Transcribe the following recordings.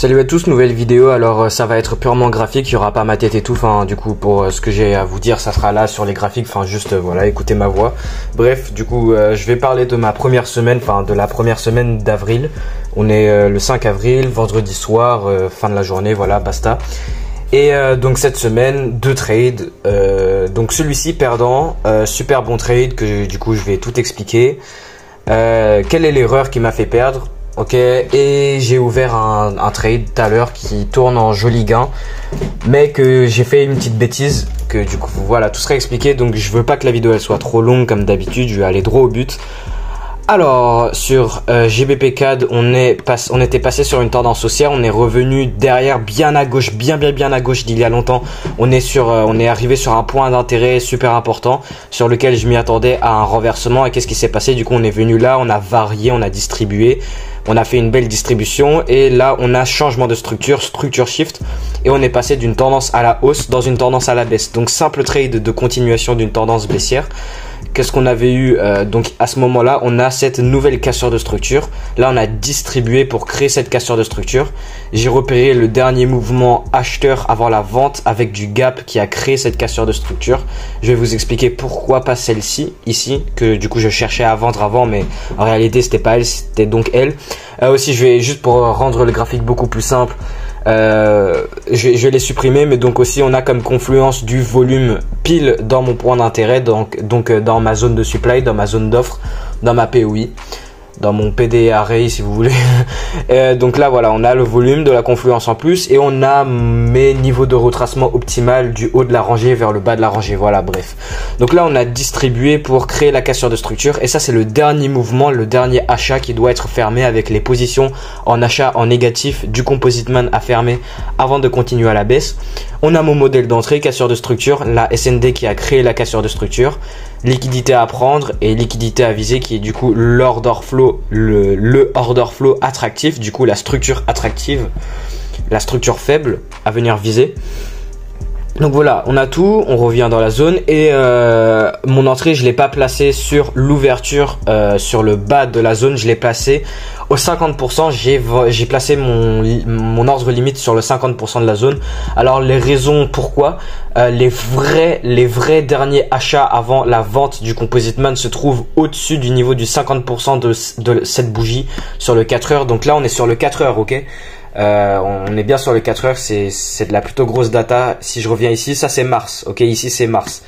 Salut à tous, nouvelle vidéo. Alors ça va être purement graphique, il y aura pas ma tête et tout. Enfin du coup pour ce que j'ai à vous dire, ça sera là sur les graphiques. Enfin juste voilà, écoutez ma voix. Bref, du coup je vais parler de ma première semaine, enfin de la première semaine d'avril. On est le 5 avril, vendredi soir, fin de la journée, voilà, basta. Et donc cette semaine, deux trades. Donc celui-ci perdant, super bon trade que du coup je vais tout expliquer. Quelle est l'erreur qui m'a fait perdre? Ok, et j'ai ouvert un trade tout à l'heure qui tourne en joli gain, mais que j'ai fait une petite bêtise, que du coup voilà, tout sera expliqué. Donc je veux pas que la vidéo elle soit trop longue comme d'habitude, je vais aller droit au but. Alors sur GBP CAD, on était passé sur une tendance haussière, on est revenu derrière bien à gauche, bien à gauche d'il y a longtemps. On est arrivé sur un point d'intérêt super important sur lequel je m'y attendais à un renversement. Et qu'est-ce qui s'est passé? Du coup on est venu là, on a varié, on a distribué. On a fait une belle distribution et là on a changement de structure shift, et on est passé d'une tendance à la hausse dans une tendance à la baisse. Donc simple trade de continuation d'une tendance baissière. Qu'est-ce qu'on avait eu donc à ce moment-là, on a cette nouvelle cassure de structure. Là on a distribué pour créer cette cassure de structure. J'ai repéré le dernier mouvement acheteur avant la vente avec du gap qui a créé cette cassure de structure. Je vais vous expliquer pourquoi pas celle-ci ici, que du coup je cherchais à vendre avant, mais en réalité c'était pas elle, c'était donc elle. Aussi je vais juste pour rendre le graphique beaucoup plus simple, je vais les supprimer, mais donc aussi on a comme confluence du volume pile dans mon point d'intérêt, donc dans ma zone de supply, dans ma zone d'offre, dans ma POI, dans mon PD array si vous voulez. Donc là voilà, on a le volume de la confluence en plus et on a mes niveaux de retracement optimal du haut de la rangée vers le bas de la rangée. Voilà, bref. Donc là on a distribué pour créer la cassure de structure et ça c'est le dernier mouvement, le dernier achat qui doit être fermé avec les positions en achat en négatif du Composite Man à fermer avant de continuer à la baisse. On a mon modèle d'entrée, cassure de structure, la SND qui a créé la cassure de structure, liquidité à prendre et liquidité à viser qui est du coup l'order flow, le order flow attractif, du coup la structure attractive, la structure faible à venir viser. Donc voilà, on a tout, on revient dans la zone et mon entrée je l'ai pas placée sur l'ouverture, sur le bas de la zone, je l'ai placé au 50%, j'ai placé mon ordre limite sur le 50% de la zone. Alors les raisons pourquoi, les vrais derniers achats avant la vente du Composite Man se trouvent au-dessus du niveau du 50% de cette bougie sur le 4 heures. Donc là on est sur le 4 heures, ok. On est bien sur le 4 heures, c'est de la plutôt grosse data. Si je reviens ici, ça c'est mars, ok, ici c'est mars,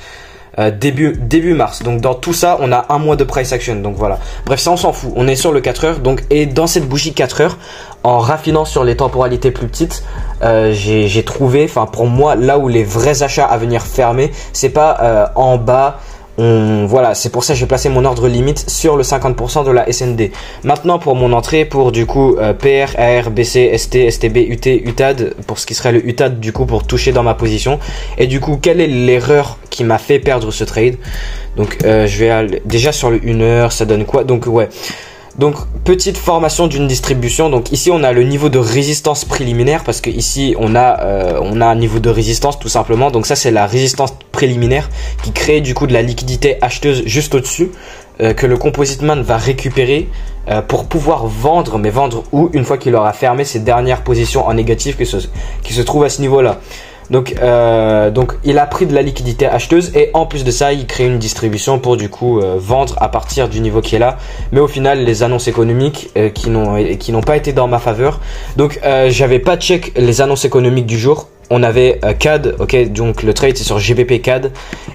début mars. Donc dans tout ça on a un mois de price action, donc voilà. Bref, ça on s'en fout, on est sur le 4 heures. Donc, et dans cette bougie 4 heures, en raffinant sur les temporalités plus petites, j'ai trouvé, enfin pour moi, là où les vrais achats à venir fermer, c'est pas en bas. Voilà, c'est pour ça que j'ai placé mon ordre limite sur le 50% de la SND. Maintenant pour mon entrée, pour du coup PR, AR, BC, ST, STB, UT, UTAD, pour ce qui serait le UTAD du coup pour toucher dans ma position. Et du coup quelle est l'erreur qui m'a fait perdre ce trade? Donc je vais aller déjà sur le 1 heure, ça donne quoi? Donc ouais. Donc petite formation d'une distribution. Donc ici on a le niveau de résistance préliminaire parce que ici on a un niveau de résistance tout simplement. Donc ça c'est la résistance préliminaire qui crée du coup de la liquidité acheteuse juste au-dessus, que le Composite Man va récupérer pour pouvoir vendre, mais vendre où? Une fois qu'il aura fermé ses dernières positions en négatif qui se trouvent à ce niveau là. Donc il a pris de la liquidité acheteuse et en plus de ça il crée une distribution pour du coup vendre à partir du niveau qui est là. Mais au final les annonces économiques qui n'ont pas été dans ma faveur. Donc j'avais pas check les annonces économiques du jour. On avait CAD, ok, donc le trade c'est sur GBP CAD.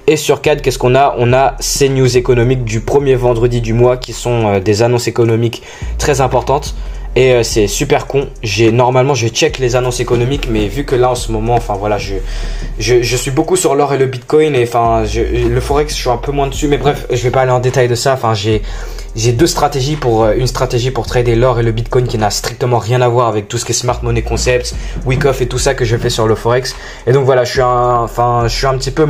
Et sur CAD qu'est-ce qu'on a? On a ces news économiques du premier vendredi du mois qui sont des annonces économiques très importantes. Et c'est super con. Normalement je check les annonces économiques, mais vu que là en ce moment, enfin voilà, je suis beaucoup sur l'or et le Bitcoin et enfin le forex je suis un peu moins dessus, mais bref je vais pas aller en détail de ça. Enfin j'ai deux stratégies une stratégie pour trader l'or et le Bitcoin qui n'a strictement rien à voir avec tout ce qui est smart money concepts, week-off et tout ça que je fais sur le forex. Et donc voilà, je suis un petit peu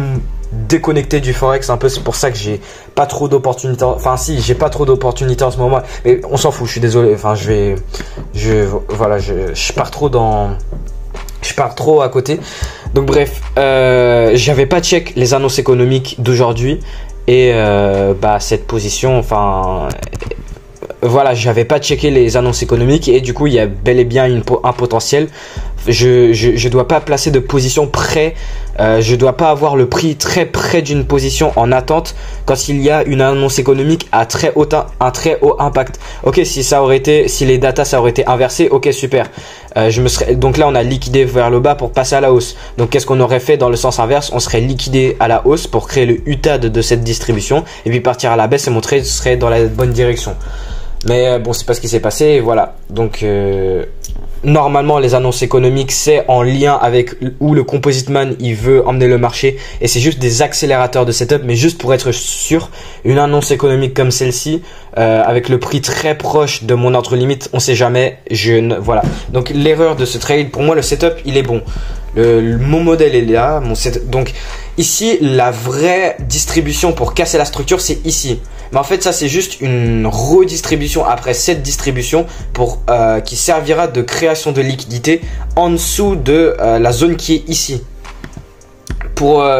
déconnecté du forex un peu, c'est pour ça que j'ai pas trop d'opportunités, enfin si j'ai pas trop d'opportunités en ce moment, mais on s'en fout, je suis désolé, enfin voilà, je pars trop à côté. Donc bref, j'avais pas check les annonces économiques d'aujourd'hui et cette position, enfin voilà, j'avais pas checké les annonces économiques et du coup il y a bel et bien un potentiel. Je dois pas placer de position près, je dois pas avoir le prix très près d'une position en attente quand il y a une annonce économique à un très haut impact. Ok, si les datas ça aurait été inversé, ok super. Donc là on a liquidé vers le bas pour passer à la hausse. Donc qu'est-ce qu'on aurait fait dans le sens inverse? On serait liquidé à la hausse pour créer le UTAD de cette distribution et puis partir à la baisse et mon trade serait dans la bonne direction. Mais bon, c'est pas ce qui s'est passé, et voilà. Donc normalement les annonces économiques c'est en lien avec où le composite man il veut emmener le marché et c'est juste des accélérateurs de setup, mais juste pour être sûr, une annonce économique comme celle-ci avec le prix très proche de mon ordre limite, on sait jamais. Voilà, donc l'erreur de ce trade, pour moi le setup il est bon, mon modèle est là, donc ici la vraie distribution pour casser la structure c'est ici. Mais en fait ça c'est juste une redistribution après cette distribution pour qui servira de création de liquidité en dessous de la zone qui est ici.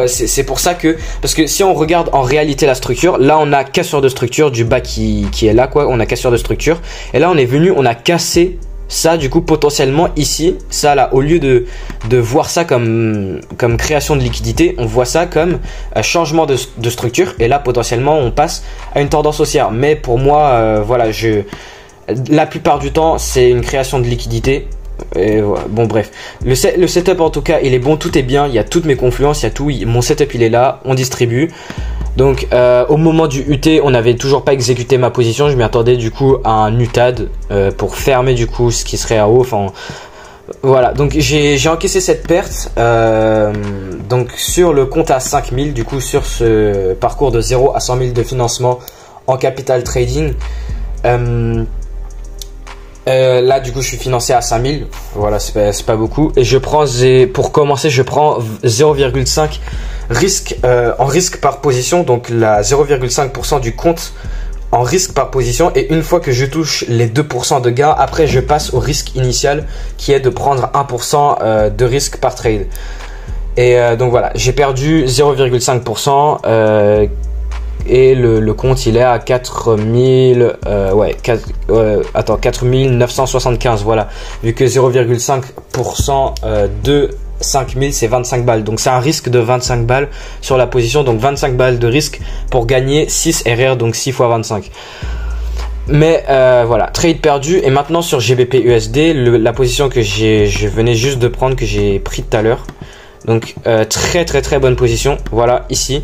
C'est pour ça que, parce que si on regarde en réalité la structure, là on a cassure de structure du bas qui est là quoi, on a cassure de structure et là on est venu, on a cassé ça du coup potentiellement ici, ça là, au lieu de voir ça comme création de liquidité, on voit ça comme changement de structure et là potentiellement on passe à une tendance haussière. Mais pour moi voilà, la plupart du temps c'est une création de liquidité. Et voilà. Bon bref, le setup en tout cas il est bon, tout est bien, il y a toutes mes confluences, il y a tout, mon setup il est là, on distribue. Donc au moment du UT on n'avait toujours pas exécuté ma position, je m'y attendais du coup à un UTAD pour fermer du coup ce qui serait à haut. Enfin voilà, donc j'ai encaissé cette perte donc sur le compte à 5000 du coup sur ce parcours de 0 à 100 000 de financement en capital trading. Là du coup je suis financé à 5000, voilà, c'est pas beaucoup et pour commencer je prends 0,5 risque en risque par position, donc la 0,5% du compte en risque par position, et une fois que je touche les 2% de gain, après je passe au risque initial qui est de prendre 1% de risque par trade. Et donc voilà, j'ai perdu 0,5% et le compte il est à 4975, voilà, vu que 0,5% de 5000 c'est 25 balles, donc c'est un risque de 25 balles sur la position, donc 25 balles de risque pour gagner 6 RR, donc 6 fois 25. Mais voilà, trade perdu. Et maintenant sur GBP USD, la position que je venais juste de prendre, que j'ai pris tout à l'heure, donc très bonne position, voilà ici.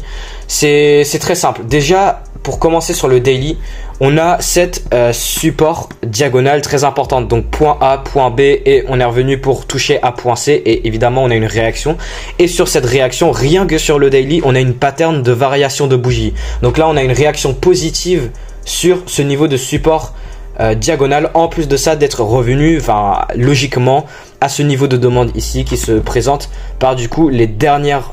C'est très simple. Déjà pour commencer sur le daily, on a cette support diagonale très importante, donc point A, point B, et on est revenu pour toucher à point C, et évidemment on a une réaction, et sur cette réaction, rien que sur le daily, on a une pattern de variation de bougie. Donc là on a une réaction positive sur ce niveau de support diagonale, en plus de ça d'être revenu, enfin logiquement, à ce niveau de demande ici qui se présente par du coup les dernières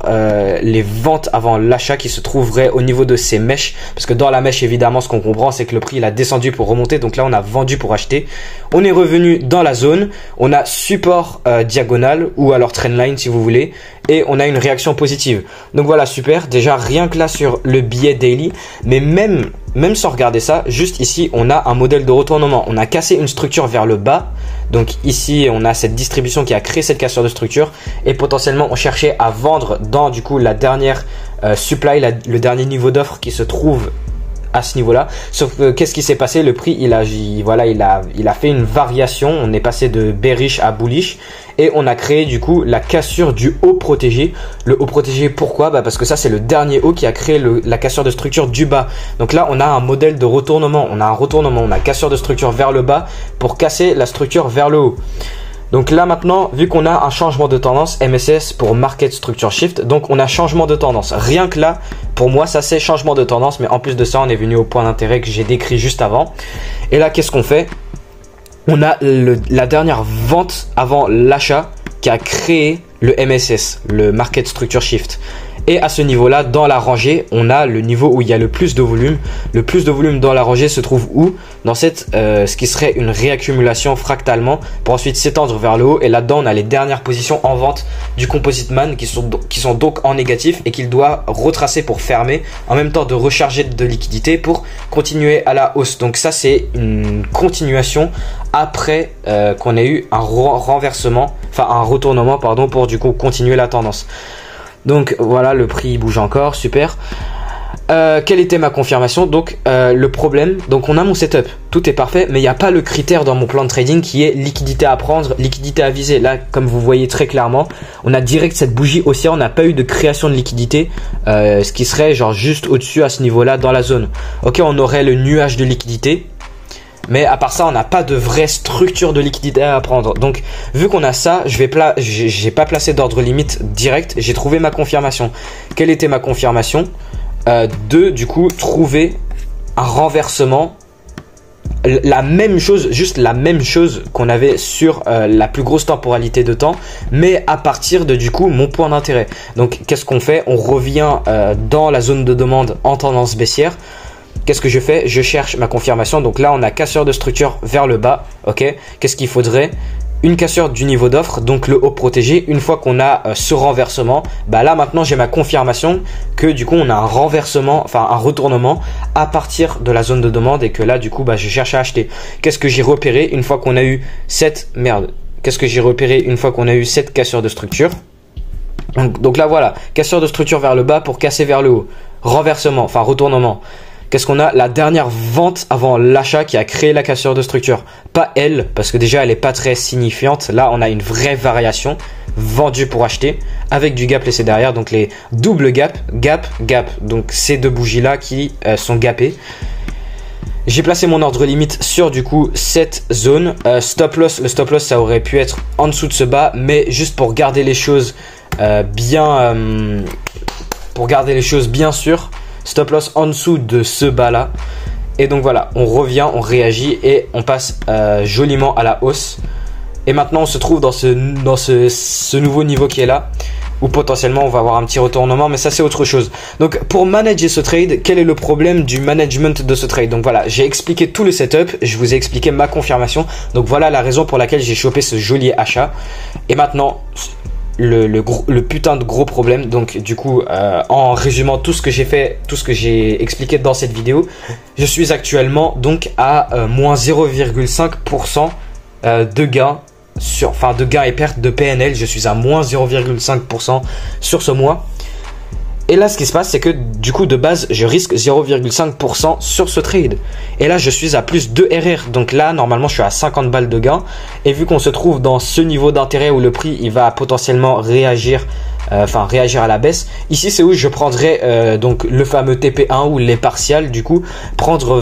les ventes avant l'achat qui se trouveraient au niveau de ces mèches, parce que dans la mèche évidemment ce qu'on comprend c'est que le prix il a descendu pour remonter, donc là on a vendu pour acheter, on est revenu dans la zone, on a support diagonal ou alors trendline si vous voulez, et on a une réaction positive. Donc voilà, super, déjà rien que là sur le billet daily, mais même sans regarder ça, juste ici on a un modèle de retournement, on a cassé une structure vers le bas, donc ici on a cette distribution qui a créé cette cassure de structure, et potentiellement on cherchait à vendre dans du coup la dernière supply, le dernier niveau d'offre qui se trouve à ce niveau là. Sauf que qu'est-ce qui s'est passé, le prix il a fait une variation, on est passé de bearish à bullish, et on a créé du coup la cassure du haut protégé. Le haut protégé, pourquoi? Parce que ça c'est le dernier haut qui a créé la cassure de structure du bas. Donc là on a un modèle de retournement, on a cassure de structure vers le bas pour casser la structure vers le haut. Donc là maintenant, vu qu'on a un changement de tendance, MSS pour Market Structure Shift, donc on a changement de tendance. Rien que là, pour moi, ça c'est changement de tendance, mais en plus de ça, on est venu au point d'intérêt que j'ai décrit juste avant. Et là, qu'est-ce qu'on fait? On a la dernière vente avant l'achat qui a créé le MSS, le Market Structure Shift. Et à ce niveau-là, dans la rangée, on a le niveau où il y a le plus de volume. Le plus de volume dans la rangée se trouve où? Dans cette, ce qui serait une réaccumulation fractalement pour ensuite s'étendre vers le haut. Et là-dedans, on a les dernières positions en vente du Composite Man qui sont donc en négatif et qu'il doit retracer pour fermer, en même temps de recharger de liquidité pour continuer à la hausse. Donc ça, c'est une continuation après qu'on ait eu un renversement, enfin un retournement, pardon, pour du coup continuer la tendance. Donc voilà, le prix bouge encore, super. Quelle était ma confirmation? Donc le problème, donc on a mon setup, tout est parfait, mais il n'y a pas le critère dans mon plan de trading qui est liquidité à prendre, liquidité à viser. Là, comme vous voyez très clairement, on a direct cette bougie haussière, on n'a pas eu de création de liquidité, ce qui serait genre juste au-dessus à ce niveau-là dans la zone. Ok, on aurait le nuage de liquidité, mais à part ça, on n'a pas de vraie structure de liquidité à prendre. Donc, vu qu'on a ça, j'ai pas placé d'ordre limite direct. J'ai trouvé ma confirmation. Quelle était ma confirmation? De du coup trouver un renversement, la même chose, juste la même chose qu'on avait sur la plus grosse temporalité de temps, mais à partir de du coup mon point d'intérêt. Donc, qu'est-ce qu'on fait? On revient dans la zone de demande en tendance baissière. Qu'est-ce que je fais? Je cherche ma confirmation. Donc là, on a casseur de structure vers le bas. Ok. Qu'est-ce qu'il faudrait? Une cassure du niveau d'offre, donc le haut protégé. Une fois qu'on a ce renversement, bah là maintenant j'ai ma confirmation que du coup on a un renversement, enfin un retournement à partir de la zone de demande et que là du coup bah je cherche à acheter. Qu'est-ce que j'ai repéré une fois qu'on a eu cette Qu'est-ce que j'ai repéré une fois qu'on a eu cette cassure de structure? Donc là voilà, cassure de structure vers le bas pour casser vers le haut. Renversement, enfin retournement. Qu'est-ce qu'on a? La dernière vente avant l'achat qui a créé la cassure de structure. Pas elle, parce que déjà elle est pas très signifiante. Là, on a une vraie variation vendue pour acheter avec du gap laissé derrière. Donc les doubles gap, gap, gap. Donc ces deux bougies-là qui sont gapées. J'ai placé mon ordre limite sur du coup cette zone. Stop loss, le stop loss ça aurait pu être en dessous de ce bas, mais juste pour garder les choses bien sûres. Stop loss en dessous de ce bas là. Et donc voilà, on revient, on réagit et on passe joliment à la hausse. Et maintenant on se trouve dans ce nouveau niveau qui est là, où potentiellement on va avoir un petit retournement, mais ça c'est autre chose. Donc pour manager ce trade, quel est le problème du management de ce trade? Donc voilà, j'ai expliqué tout le setup, je vous ai expliqué ma confirmation. Donc voilà la raison pour laquelle j'ai chopé ce joli achat. Et maintenant le putain de gros problème. Donc du coup en résumant tout ce que j'ai fait, tout ce que j'ai expliqué dans cette vidéo, je suis actuellement donc à moins 0,5% de gains de gains et pertes de PNL. Je suis à moins 0,5% sur ce mois. Et là, ce qui se passe, c'est que du coup, de base, je risque 0,5% sur ce trade. Et là, je suis à plus 2 RR. Donc là, normalement, je suis à 50 balles de gain. Et vu qu'on se trouve dans ce niveau d'intérêt où le prix, il va potentiellement réagir à la baisse. Ici, c'est où je prendrai donc le fameux TP1 ou les partials. Du coup, prendre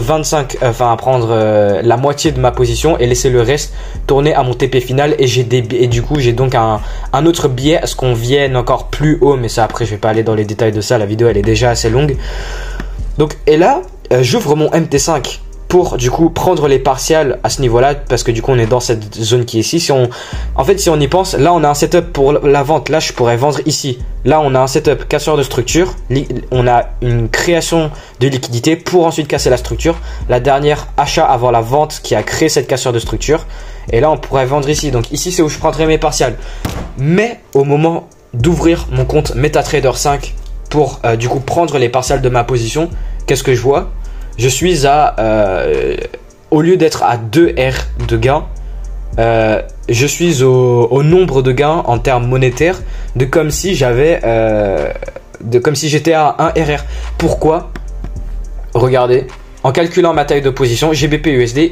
la moitié de ma position et laisser le reste tourner à mon TP final. Et du coup, j'ai donc un autre biais à ce qu'on vienne encore plus haut. Mais ça, après, je vais pas aller dans les détails de ça. La vidéo, elle est déjà assez longue. Donc, et là, j'ouvre mon MT5 pour du coup prendre les partials à ce niveau-là, parce que du coup on est dans cette zone qui est ici. Si on y pense, là on a un setup pour la vente, là je pourrais vendre ici. Là on a un setup casseur de structure, on a une création de liquidité pour ensuite casser la structure. La dernière achat avant la vente qui a créé cette cassure de structure. Et là on pourrait vendre ici. Donc ici c'est où je prendrai mes partials. Mais au moment d'ouvrir mon compte MetaTrader 5 pour du coup prendre les partials de ma position, qu'est-ce que je vois? Je suis à, au lieu d'être à 2 R de gain, je suis au nombre de gains en termes monétaires de comme si j'avais, comme si j'étais à 1 RR. Pourquoi? Regardez, en calculant ma taille de position, GBP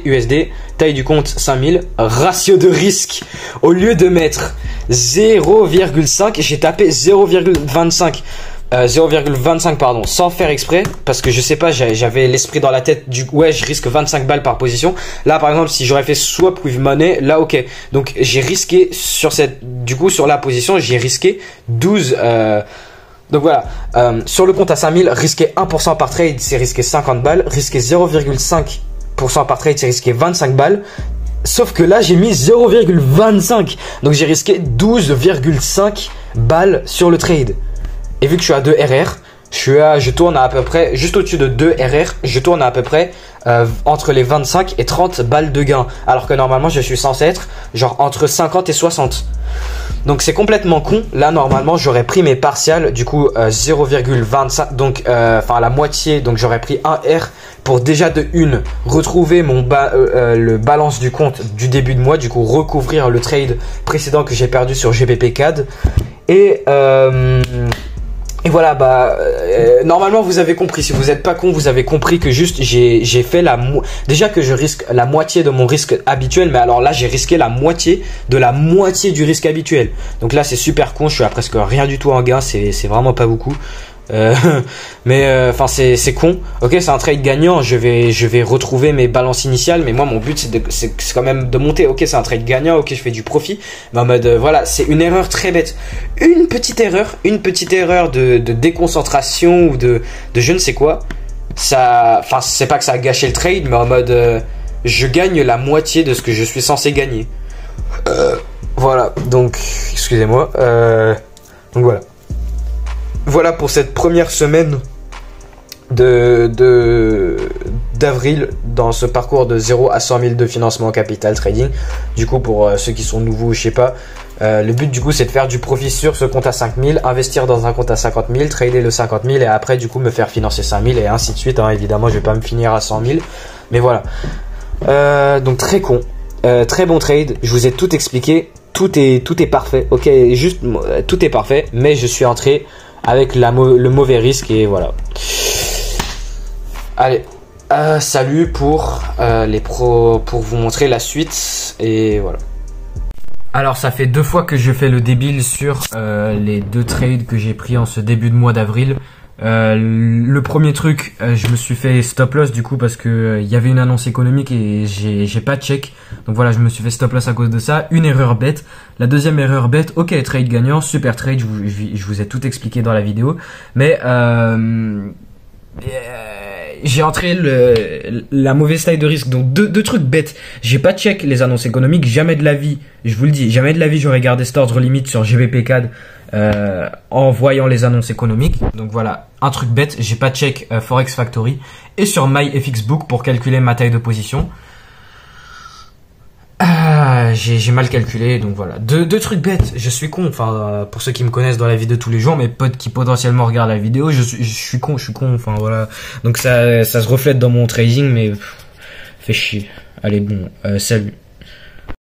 USD, taille du compte 5000, ratio de risque, au lieu de mettre 0,5, j'ai tapé 0,25. 0,25 pardon, sans faire exprès, parce que je sais pas, j'avais l'esprit dans la tête du ouais, je risque 25 balles par position. Là par exemple, si j'aurais fait swap with money, là ok. Donc j'ai risqué sur sur la position, j'ai risqué 12 donc voilà, sur le compte à 5000, risquer 1% par trade, c'est risquer 50 balles, risquer 0,5% par trade, c'est risquer 25 balles. Sauf que là, j'ai mis 0,25. Donc j'ai risqué 12,5 balles sur le trade. Et vu que je suis à 2 RR, je tourne à peu près, juste au-dessus de 2 RR, je tourne à peu près entre les 25 et 30 balles de gain. Alors que normalement, je suis censé être genre entre 50 et 60. Donc c'est complètement con. Là, normalement, j'aurais pris mes partials, du coup 0,25, donc enfin la moitié. Donc j'aurais pris 1 R pour déjà de une retrouver le balance du compte du début de mois, du coup recouvrir le trade précédent que j'ai perdu sur GBP CAD. Et voilà, normalement vous avez compris. Si vous n'êtes pas con, vous avez compris que juste j'ai fait déjà que je risque la moitié de mon risque habituel, mais alors là j'ai risqué la moitié de la moitié du risque habituel. Donc là c'est super con, je suis à presque rien du tout en gain, c'est vraiment pas beaucoup. Mais enfin c'est con. Ok, c'est un trade gagnant, je vais retrouver mes balances initiales, mais moi mon but c'est quand même de monter. Ok, c'est un trade gagnant, ok, je fais du profit, mais en mode voilà, c'est une erreur très bête, une petite erreur de déconcentration ou de je ne sais quoi. Ça, enfin c'est pas que ça a gâché le trade, mais en mode je gagne la moitié de ce que je suis censé gagner. Voilà, donc excusez-moi. Donc voilà. Voilà pour cette première semaine d'avril dans ce parcours de 0 à 100 000 de financement en capital trading. Du coup, pour ceux qui sont nouveaux, je sais pas, le but du coup c'est de faire du profit sur ce compte à 5 000, investir dans un compte à 50 000, trader le 50 000 et après du coup me faire financer 5 000 et ainsi de suite. Hein. Évidemment, je vais pas me finir à 100 000, mais voilà. Donc très con, très bon trade. Je vous ai tout expliqué, tout est parfait. Ok, juste tout est parfait, mais je suis entré avec le mauvais risque et voilà. Allez, salut pour vous montrer la suite et voilà. Alors ça fait 2 fois que je fais le débile sur les 2 trades que j'ai pris en ce début de mois d'avril. Le premier truc, je me suis fait stop loss du coup parce que il y avait une annonce économique et j'ai pas check. Donc voilà, je me suis fait stop loss à cause de ça. Une erreur bête. La deuxième erreur bête, ok, trade gagnant, super trade, je vous ai tout expliqué dans la vidéo. Mais j'ai entré la mauvaise taille de risque. Donc deux trucs bêtes. J'ai pas check les annonces économiques, jamais de la vie, je vous le dis, jamais de la vie j'aurais gardé cet ordre limite sur GBP CAD en voyant les annonces économiques. Donc voilà, un truc bête, j'ai pas check Forex Factory et sur MyFXBook pour calculer ma taille de position. J'ai mal calculé, donc voilà. Deux trucs bêtes, je suis con. Enfin, pour ceux qui me connaissent dans la vie de tous les jours, mes potes qui potentiellement regardent la vidéo, je suis con. Enfin voilà. Donc ça se reflète dans mon trading, mais fait chier. Allez bon, salut.